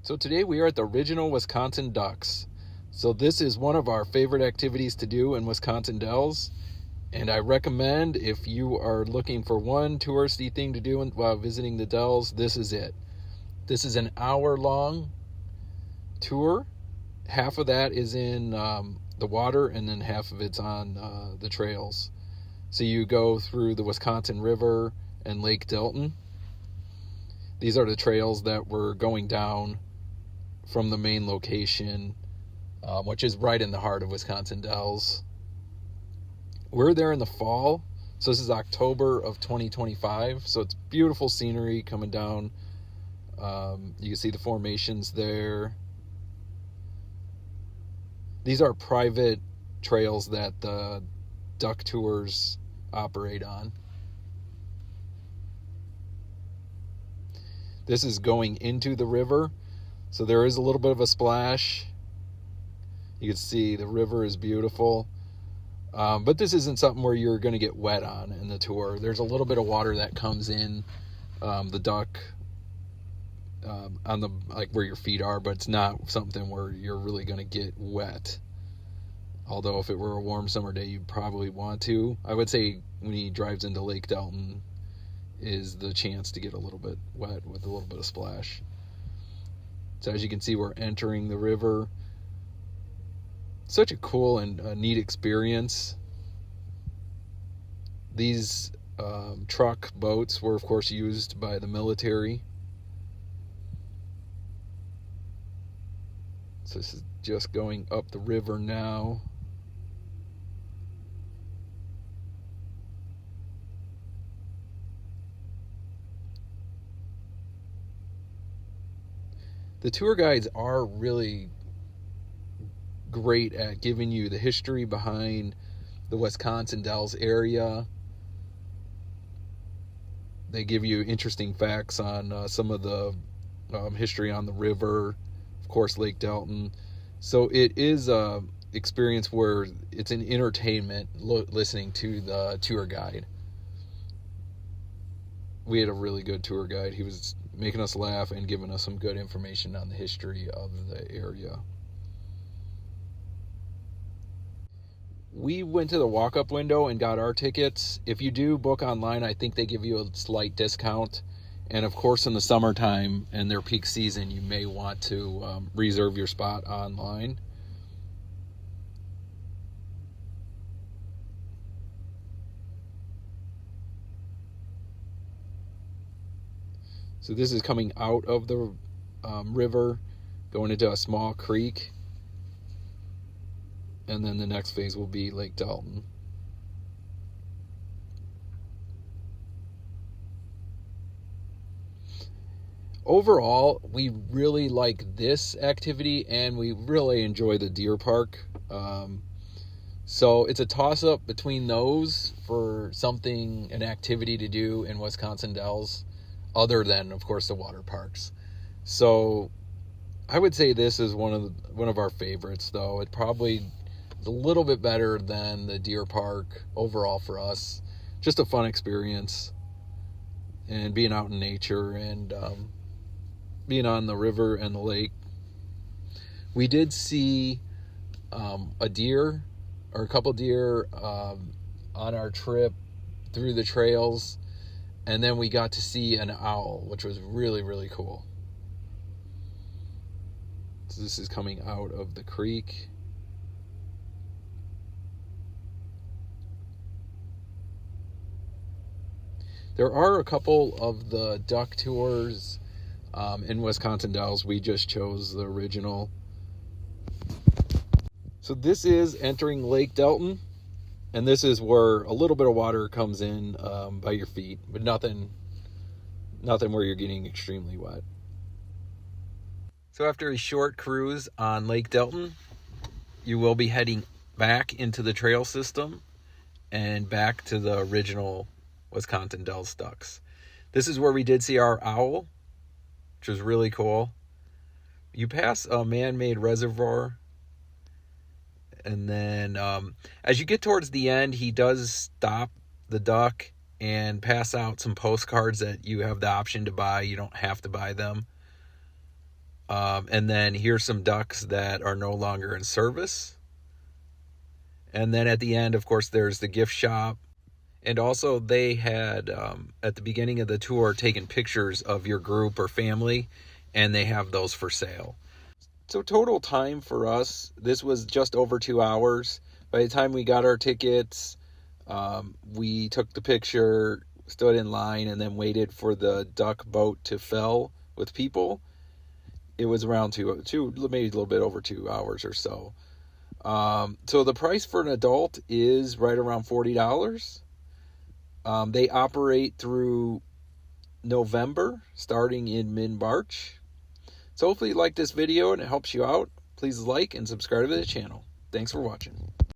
So today we are at the original Wisconsin Ducks. So this is one of our favorite activities to do in Wisconsin Dells. And I recommend, if you are looking for one touristy thing to do while visiting the Dells, this is it. This is an hour-long tour. Half of that is in the water, and then half of it's on the trails. So you go through the Wisconsin River and Lake Delton. These are the trails that we're going down from the main location, which is right in the heart of Wisconsin Dells. We're there in the fall, so this is October of 2025, so it's beautiful scenery coming down. You can see the formations there. These are private trails that the duck tours operate on. This is going into the river, so there is a little bit of a splash. You can see the river is beautiful. But this isn't something where you're going to get wet on in the tour. There's a little bit of water that comes in the duck on the where your feet are, but it's not something where you're really going to get wet. Although if it were a warm summer day, you'd probably want to. I would say when he drives into Lake Delton is the chance to get a little bit wet with a little bit of splash. So as you can see, we're entering the river. Such a cool and neat experience. These truck boats were, of course, used by the military. So this is just going up the river now. The tour guides are really great at giving you the history behind the Wisconsin Dells area. They give you interesting facts on some of the history on the river, of course, Lake Delton. So it is a experience where it's an entertainment listening to the tour guide. We had a really good tour guide. He was making us laugh and giving us some good information on the history of the area. We went to the walk-up window and got our tickets. If you do book online, I think they give you a slight discount. And of course, in the summertime and their peak season, you may want to reserve your spot online. So this is coming out of the river, going into a small creek. And then the next phase will be Lake Delton. Overall, we really like this activity, and we really enjoy the deer park. So it's a toss-up between those for something, an activity to do in Wisconsin Dells, other than, of course, the water parks. So I would say this is one of our favorites, though. It probably is a little bit better than the deer park overall for us. Just a fun experience, and being out in nature and being on the river and the lake. We did see a deer, or a couple deer, on our trip through the trails, and then we got to see an owl, which was really, really cool. So this is coming out of the creek. There are a couple of the duck tours in Wisconsin Dells. We just chose the original. So this is entering Lake Delton, and this is where a little bit of water comes in by your feet, but nothing where you're getting extremely wet. So after a short cruise on Lake Delton, you will be heading back into the trail system and back to the original Wisconsin Dells ducks. This is where we did see our owl, which was really cool. You pass a man-made reservoir, and then as you get towards the end, he does stop the duck and pass out some postcards that you have the option to buy. You don't have to buy them. And then here's some ducks that are no longer in service. And then at the end, of course, there's the gift shop. And also they had, at the beginning of the tour, taken pictures of your group or family, and they have those for sale. So total time for us, this was just over 2 hours. By the time we got our tickets, we took the picture, stood in line, and then waited for the duck boat to fill with people. It was around two, maybe a little bit over 2 hours or so. So the price for an adult is right around $40. They operate through November, starting in mid-March. So hopefully you like this video and it helps you out. Please like and subscribe to the channel. Thanks for watching.